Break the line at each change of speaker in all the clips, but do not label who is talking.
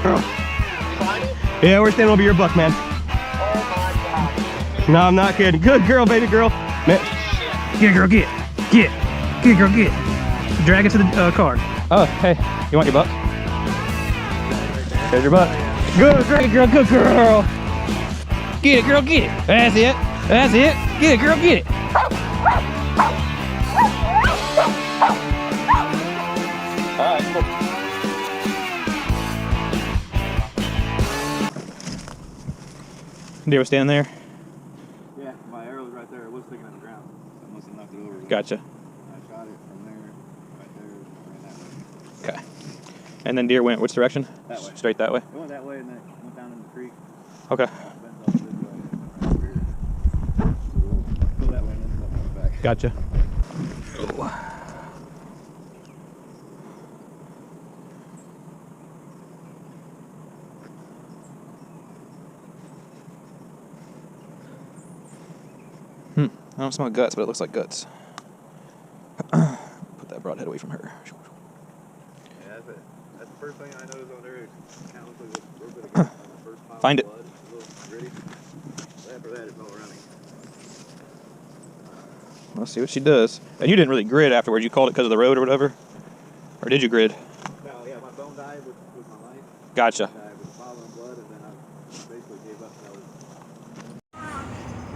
Yeah, we're standing over your buck, man. No, I'm not kidding. Good girl, baby girl. Man. Get, girl, get. Get. Get, girl, get. Drag it to the car. Oh, hey. You want your buck? There's your buck. Good, drag it, girl. Good girl. Get it, girl, get it. That's it. That's it. Get it, girl, get it. All right, cool. Deer was standing there?
Yeah, my arrow was right there. It was sticking in the ground. So I must have knocked it over.
Gotcha.
I shot it from there, right there, and ran that way.
Okay. And then deer went which direction?
That way.
Straight that way?
It went that way and then it went down in the creek.
Okay.
Bends off this way and right here. So we'll go that way and then we'll back.
Gotcha. I don't smell guts, but it looks like guts. Put that broadhead away from her.
Yeah, that's the first thing I noticed on there. It kind of looks like a little bit of guts on the first pile
Find
of
it.
blood. It's a little gritty. After that, it's all running.
Let's see what she does. And you didn't really grid afterwards. You called it because of the road or whatever? Or did you grid?
No, yeah, my bone died with my life.
Gotcha.
Died with following blood, and then I basically gave up. That was.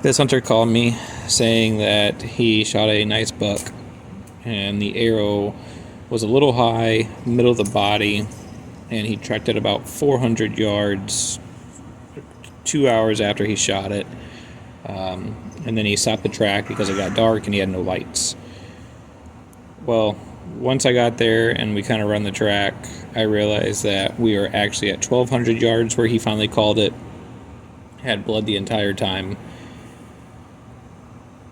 This hunter called me saying that he shot a nice buck and the arrow was a little high, middle of the body, and he tracked it about 400 yards 2 hours after he shot it. And then he stopped the track because it got dark and he had no lights. Well, once I got there and we kind of run the track, I realized that we were actually at 1,200 yards where he finally called it. Had blood the entire time.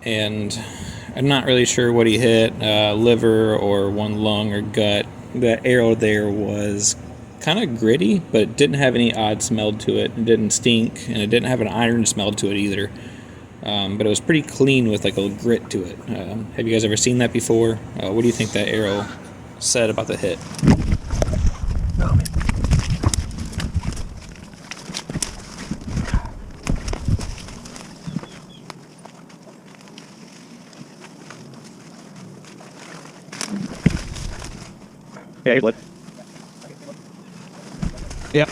And I'm not really sure what he hit, liver or one lung or gut. The arrow there was kind of gritty, but it didn't have any odd smell to it. It didn't stink, and it didn't have an iron smell to it either. But it was pretty clean with like a grit to it. Have you guys ever seen that before? What do you think that arrow said about the hit?
Oh, man. Yeah, here's blood. Yeah.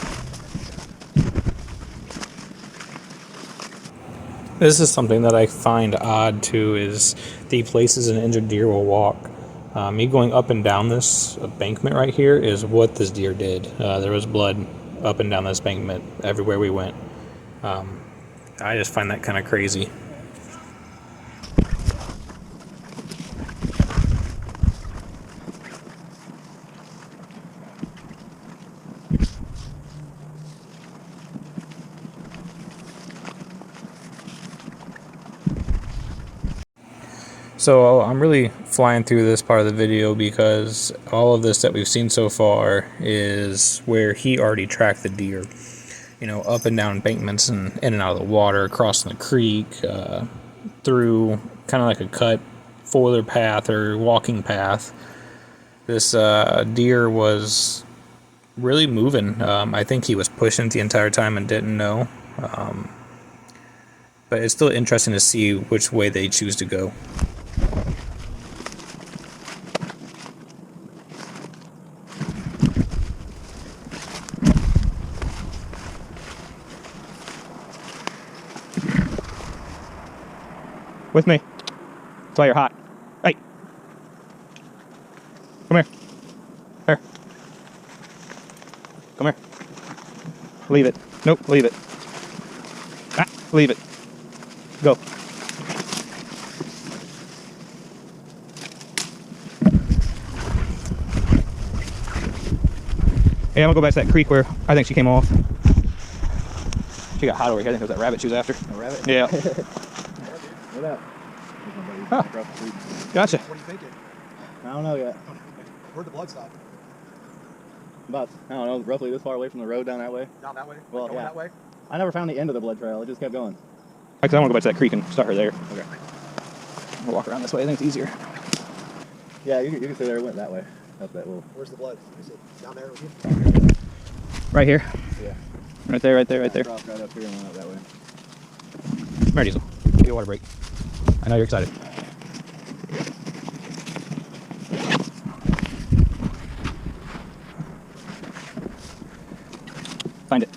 This is something that I find odd too, is the places an injured deer will walk. Me going up and down this embankment right here is what this deer did. There was blood up and down this embankment everywhere we went. I just find that kind of crazy. So I'm really flying through this part of the video because all of this that we've seen so far is where he already tracked the deer. You know, up and down embankments and in and out of the water, crossing the creek, through kind of like a cut foiler path or walking path. This deer was really moving. I think he was pushing the entire time and didn't know. But it's still interesting to see which way they choose to go.
With me. That's why you're hot. Hey. Come here. Here. Come here. Leave it. Nope, leave it. Ah, leave it. Go. Hey, I'm gonna go back to that creek where I think she came off. She got hot over here. I think it was that rabbit she was after.
A rabbit?
Yeah.
What up?
Huh. Gotcha.
What are you thinking? I don't know yet. Where'd the blood stop? About, I don't know, roughly this far away from the road down that way. Down that way?
Well,
Going
yeah.
that way? I never found the end of the blood trail. It just kept going.
Actually, I want to go back to that creek and start her there.
Okay.
We'll walk around this way. I think it's easier.
Yeah, you can see there. It went that way. Up that little.
Where's the blood? Is it down there with you?
Right here?
Yeah.
Right there, right there, right there.
Cross right up here and went up that way.
Come here, Diesel. Get a water break. I know you're excited. Find it.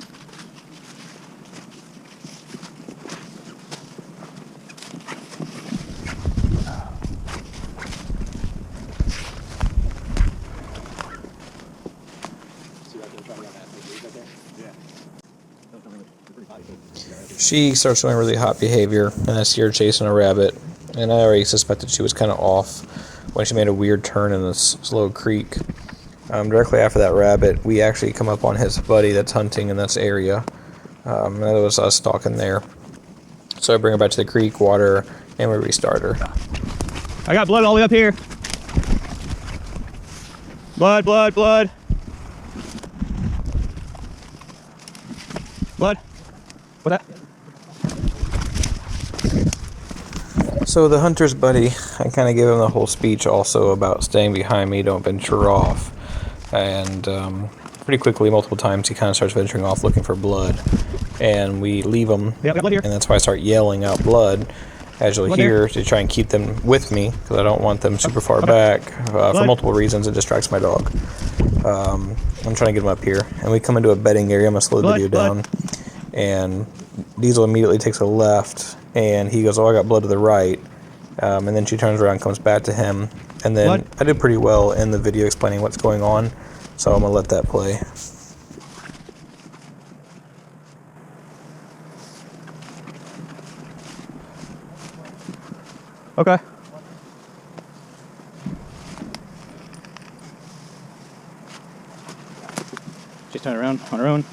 She starts showing really hot behavior, and I see her chasing a rabbit, and I already suspected she was kind of off when she made a weird turn in this slow creek. Directly after that rabbit, we actually come up on his buddy that's hunting in this area. And that was us stalking there. So I bring her back to the creek, water, and we restart her.
I got blood all the way up here. Blood, blood, blood. Blood. What that?
So the hunter's buddy, I kind of gave him the whole speech also about staying behind me, don't venture off. And pretty quickly, multiple times, he kind of starts venturing off looking for blood. And we leave him,
Yeah, got blood here.
and that's why I start yelling out blood, as you'll hear, to try and keep them with me, because I don't want them super far back. For multiple reasons, it distracts my dog. I'm trying to get him up here. And we come into a bedding area. I'm going to slow the video down. And Diesel immediately takes a left, and he goes, oh, I got blood to the right. And then she turns around, comes back to him. And then I did pretty well in the video explaining what's going on, so I'm going to let that play.
Okay. She's turning around on her own.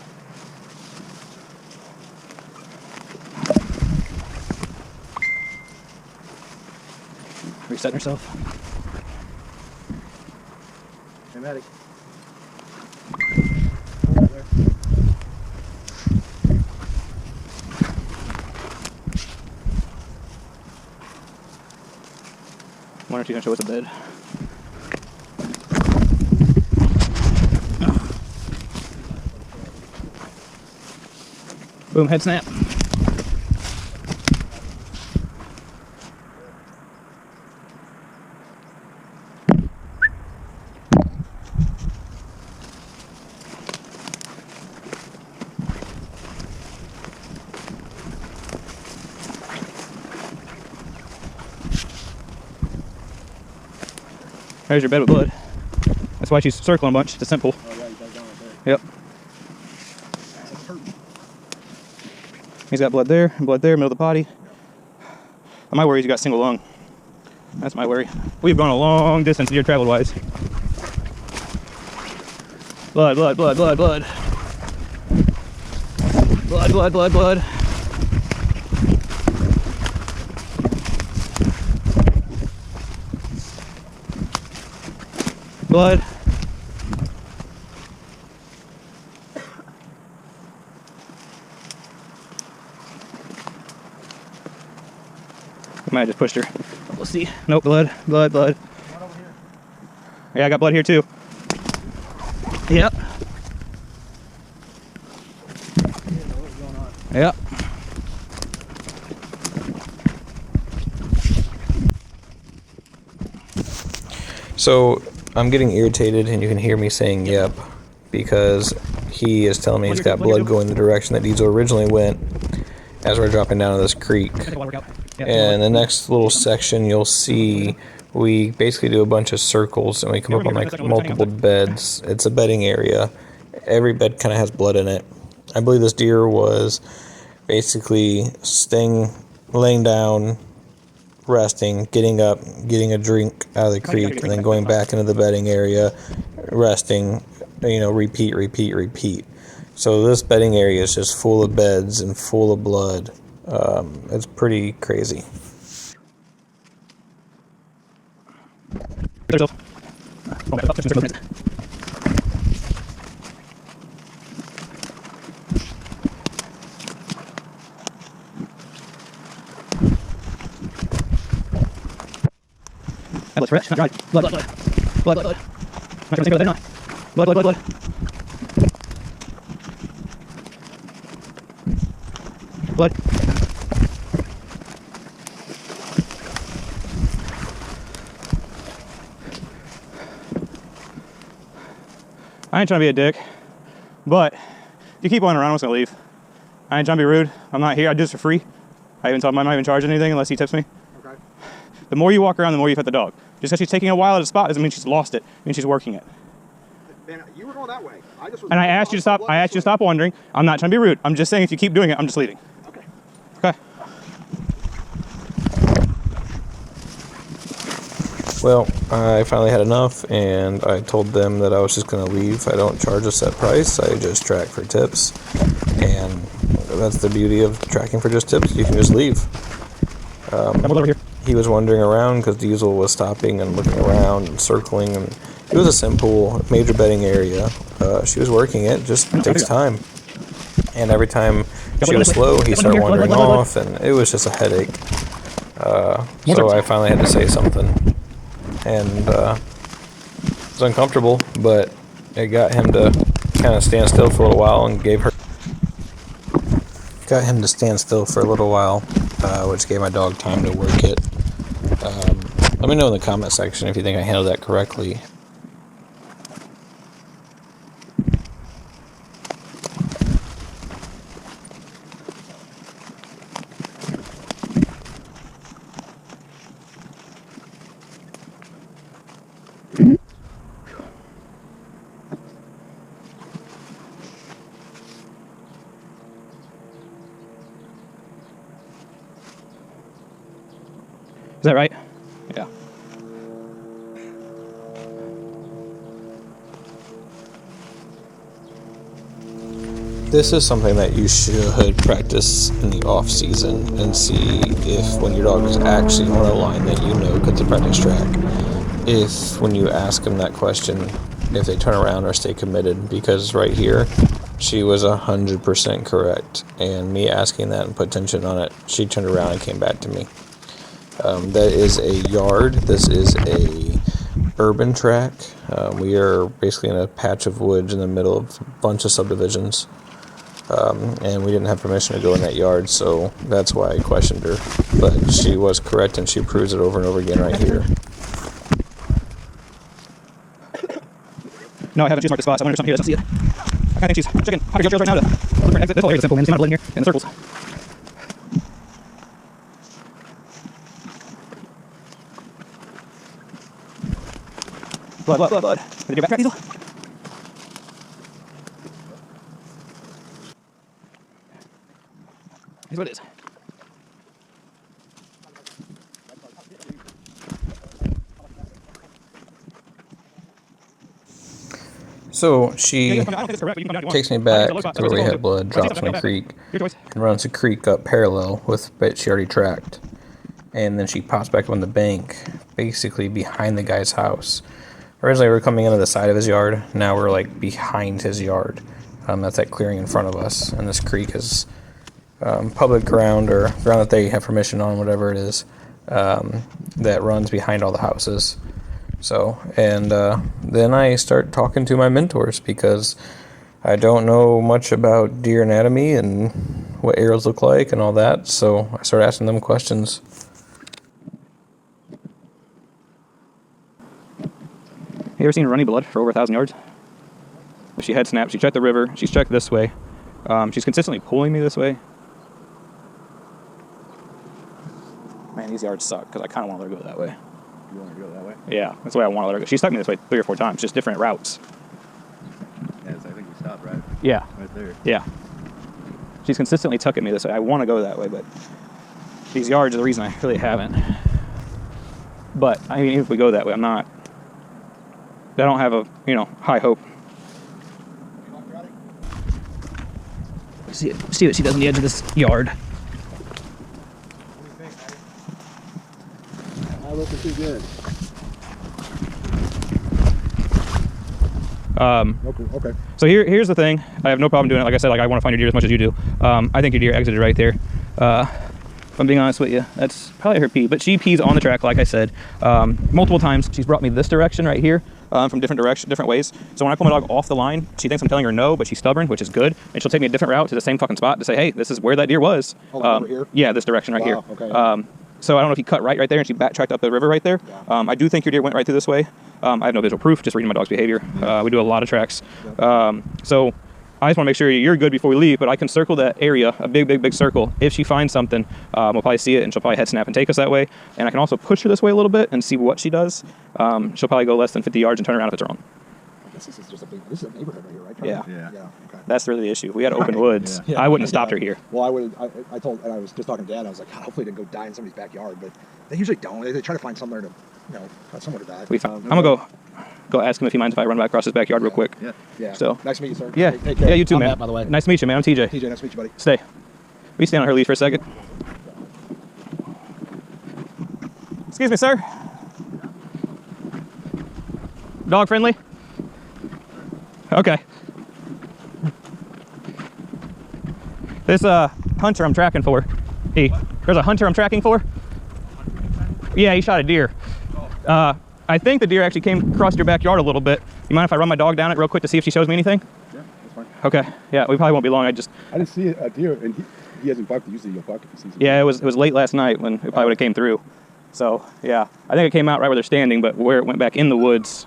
Resetting herself.
Hey, Maddie.
Wonder if she's gonna show us a bed. Boom, head snap. There's your bed with blood. That's why she's circling a bunch. It's simple.
Oh, yeah, you got down right there.
Yep. He's got blood there, middle of the body. My worry is you got single lung. That's my worry. We've gone a long distance here travel wise. Blood, blood, blood, blood, blood. Blood, blood, blood, blood. Blood. I might have just pushed her. We'll see. Nope, blood, blood, blood.
Right over here.
Yeah, I got blood here too. Yep.
What's going on?
Yep.
So I'm getting irritated, and you can hear me saying yep, because he is telling me he's got blood going the direction that Diesel originally went as we're dropping down to this creek. And the next little section you'll see, we basically do a bunch of circles, and we come up on like multiple beds. It's a bedding area. Every bed kind of has blood in it. I believe this deer was basically laying down, resting, getting up, getting a drink out of the creek, and then going back into the bedding area, resting, repeat, repeat, repeat. So this bedding area is just full of beds and full of blood. It's pretty crazy.
That looks fresh, not dried. Blood, blood, blood. Blood, blood, blood. I'm not gonna think about that, not. Blood, blood, blood, blood. Blood. I ain't trying to be a dick, but if you keep on around, I'm just gonna leave. I ain't trying to be rude. I'm not here. I do this for free. I even told him I'm not even charging anything unless he tips me.
Okay.
The more you walk around, the more you pet the dog. Just because she's taking a while at a spot doesn't mean she's lost it. It means she's working it.
Man, you were going that way.
And I asked you to stop. I asked you to stop wandering. I'm not trying to be rude. I'm just saying if you keep doing it, I'm just leaving.
Okay.
Okay.
Well, I finally had enough, and I told them that I was just going to leave. I don't charge a set price. I just track for tips, and that's the beauty of tracking for just tips. You can just leave.
Over here.
He was wandering around because Diesel was stopping and looking around and circling, and it was a simple major bedding area. She was working it, just takes time. And every time she was slow, he started wandering off, and it was just a headache. So I finally had to say something. And it was uncomfortable, but it got him to kind of stand still for a little while and got him to stand still for a little while, which gave my dog time to work it. Let me know in the comment section if you think I handled that correctly.
Is that right? Yeah.
This is something that you should practice in the off season and see if when your dog is actually on a line that you know gets a practice track, if when you ask them that question, if they turn around or stay committed. Because right here, she was 100% correct, and me asking that and put tension on it, she turned around and came back to me. That is a yard. This is a urban track. We are basically in a patch of woods in the middle of a bunch of subdivisions, and we didn't have permission to go in that yard, so that's why I questioned her. But she was correct, and she proves it over and over again right here.
No, I haven't. She's marked the spots. I wonder if something here doesn't see it. I think she's checking pocket trails right now to look for an exit. This whole area is simple, man. See my blood in here in the circles. Blood, blood, blood, blood. Did you backtrack, Diesel? Here's what it is.
So she takes me back to where we had blood, drops in a creek, and runs a creek up parallel with what she already tracked. And then she pops back up on the bank, basically behind the guy's house. Originally, we were coming into the side of his yard. Now we're like behind his yard. That's that clearing in front of us. And this creek is public ground, or ground that they have permission on, whatever it is, that runs behind all the houses. So, and then I start talking to my mentors because I don't know much about deer anatomy and what arrows look like and all that. So I started asking them questions.
You ever seen runny blood for over 1,000 yards? She head snapped. She checked the river. She's checked this way. She's consistently pulling me this way. Man, these yards suck because I kind of want to let her go that way.
You want to go that way?
Yeah, that's the way I want to let her go. She stuck me this way 3 or 4 times, just different routes.
Yes, I think you stopped right.
Yeah.
Right there.
Yeah. She's consistently tucking me this way. I want to go that way, but these yards are the reason I really haven't. But I mean, if we go that way, I don't have a, high hope. See what she does on the edge of this yard.
What do you think, Eddie? Not looking too good. Okay.
So here's the thing. I have no problem doing it. Like I said, I want to find your deer as much as you do. I think your deer exited right there. If I'm being honest with you, that's probably her pee. But she pees on the track, like I said. Multiple times she's brought me this direction right here. from different ways. So when I pull my dog off the line, she thinks I'm telling her no, but she's stubborn, which is good. And she'll take me a different route to the same fucking spot to say, hey, this is where that deer was.
Over here?
Yeah, this direction right here.
Okay.
So I don't know if he cut right there and she backtracked up the river right there.
Yeah.
I do think your deer went right through this way. I have no visual proof, just reading my dog's behavior.
Yeah.
We do a lot of tracks.
Yeah.
So I just want to make sure you're good before we leave, but I can circle that area, a big circle. If she finds something, we'll probably see it and she'll probably head snap and take us that way. And I can also push her this way a little bit and see what she does. She'll probably go less than 50 yards and turn around if it's wrong.
I guess this is a neighborhood right here, right?
Yeah.
Yeah. Okay.
That's really the issue. We had open woods.
Yeah.
I wouldn't have stopped her here.
Well, I told, and I was just talking to Dad, I was like, God, hopefully they didn't go die in somebody's backyard, but they usually don't. They try to find somewhere to, somewhere to die.
I'm going to go ask him if he minds if I run back across his backyard real quick.
Yeah.
So
nice to meet you, sir.
Yeah.
Take care.
Yeah, you too,
I'm
man.
Matt, by the way.
Nice to meet you, man. I'm TJ.
TJ, nice to meet you, buddy.
Stay. Will you stand on her lead for a second? Excuse me, sir. Dog friendly? Okay. This hunter I'm tracking for. There's a hunter I'm tracking for. Yeah, he shot a deer. I think the deer actually came across your backyard a little bit. You mind if I run my dog down it real quick to see if she shows me anything?
Yeah, that's fine.
Okay. Yeah, we probably won't be long.
I didn't see a deer, and he hasn't bucked. Usually he'll buck if he sees it.
Yeah, it was late last night when it probably would have came through. So yeah, I think it came out right where they're standing, but where it went back in the woods,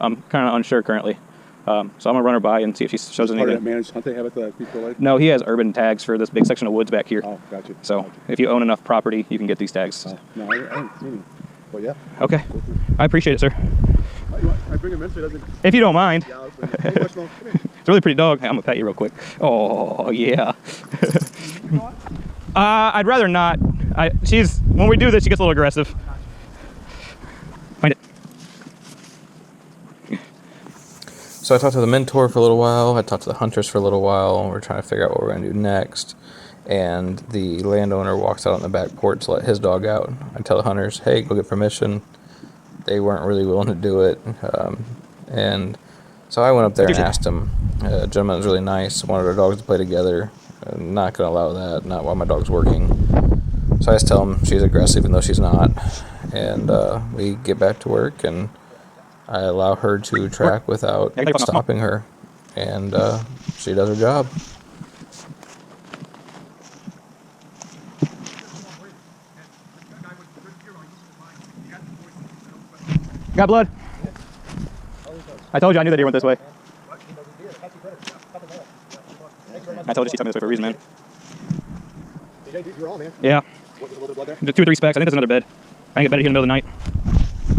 I'm kind of unsure currently. So I'm gonna run her by and see if she shows anything.
Part of that managed hunt they have at the Pitbull Lake?
No, he has urban tags for this big section of woods back here.
Oh, gotcha.
So if you own enough property, you can get these tags.
Oh, no, I haven't seen him. Well, yeah.
Okay. I appreciate it, sir.
I bring him in so he doesn't...
If you don't mind.
Yeah, hey, West Long, come here.
It's a really pretty dog. Hey, I'm gonna pet you real quick. Oh yeah. I'd rather not. When we do this, she gets a little aggressive. Find it.
So I talked to the mentor for a little while. I talked to the hunters for a little while. We're trying to figure out what we're going to do next. And the landowner walks out on the back porch to let his dog out. I tell the hunters, hey, go get permission. They weren't really willing to do it. And so I went up there and asked him. The gentleman was really nice. Wanted our dogs to play together. I'm not going to allow that, not while my dog's working. So I just tell him she's aggressive even though she's not. And we get back to work and I allow her to track without stopping her, and she does her job.
Got blood? I told you I knew that deer went this way. I told you she took me this way for a reason, man.
You're all, man.
Yeah.
A little bit of blood there?
2 or 3 specks. I think there's another bed. I think it's better here in the middle of the night.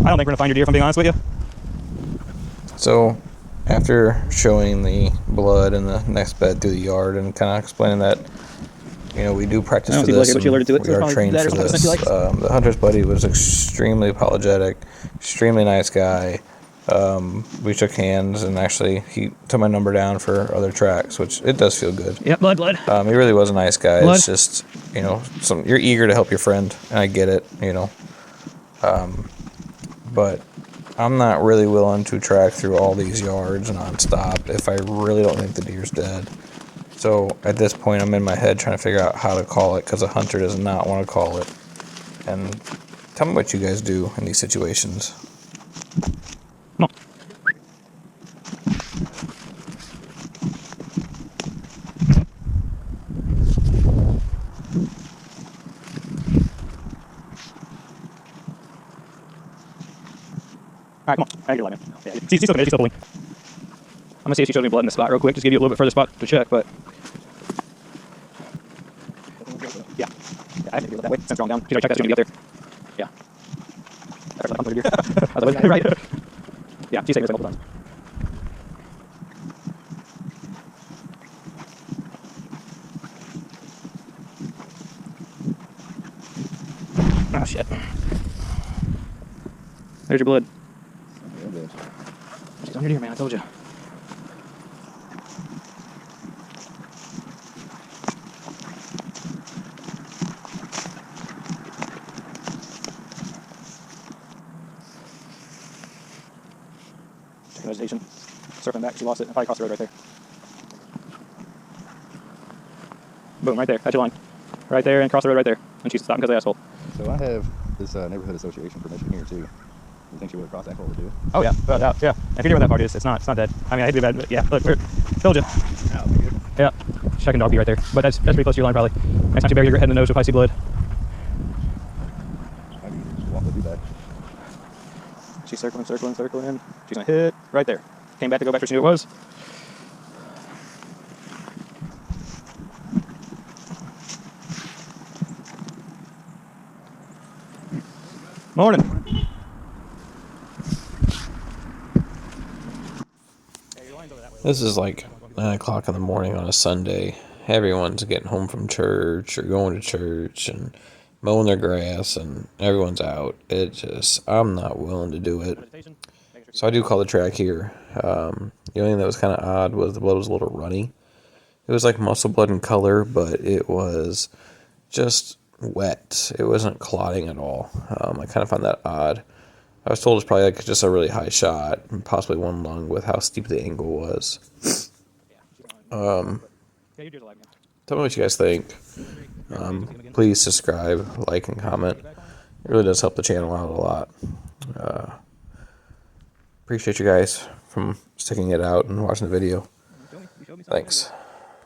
I don't think we're going to find your deer, if I'm being honest with you.
So, after showing the blood in the next bed through the yard and kind of explaining that, we do practice for this,
she alerted to it,
we are trained for this. The hunter's buddy was extremely apologetic, extremely nice guy. We shook hands, and actually he took my number down for other tracks, which it does feel good.
Yep, blood.
He really was a nice guy.
Blood.
It's just, you're eager to help your friend, and I get it, but I'm not really willing to track through all these yards nonstop if I really don't think the deer's dead. So at this point, I'm in my head trying to figure out how to call it because a hunter does not want to call it. And tell me what you guys do in these situations.
Come on. Alright, come on. Alright, you're lying. Yeah, she's still committed. She's still pulling. I'm gonna see if she shows me blood in the spot real quick. Just give you a little bit further spot to check, but yeah, I think that way. Since wrong down. She's already checked that. She's gonna be up there. Yeah. I was like, right. Yeah, she's saying this multiple times. Oh shit. There's your blood. She's on your deer, man. I told you. Checking vegetation. Circling back. She lost it. I probably crossed the road right there. Boom, right there. That's your line. Right there and cross the road right there. And she's stopping because of the asshole.
So I have this neighborhood association permission here too. You think she would have crossed that hole to do?
Oh yeah, without a doubt. Yeah. And if you're doing that far, dude, it's not dead. I mean, I hate to be bad, but yeah. Look, told you.
Yeah, that'd be good.
Yeah. Second dog be right there, but that's pretty close to your line probably. Next time you bury your head in the nose, you'll probably see blood.
I can just walk with you back.
She's circling. She's gonna hit right there. Came back to go back where she knew it was. Morning.
This is like 9 o'clock in the morning on a Sunday. Everyone's getting home from church or going to church and mowing their grass, and everyone's out. I'm not willing to do it. So I do call the track here. The only thing that was kind of odd was the blood was a little runny. It was like muscle blood in color, but it was just wet. It wasn't clotting at all. I kind of found that odd. I was told it's probably like just a really high shot, and possibly one lung with how steep the angle was. Tell me what you guys think. Please subscribe, like, and comment. It really does help the channel out a lot. Appreciate you guys from sticking it out and watching the video. Thanks.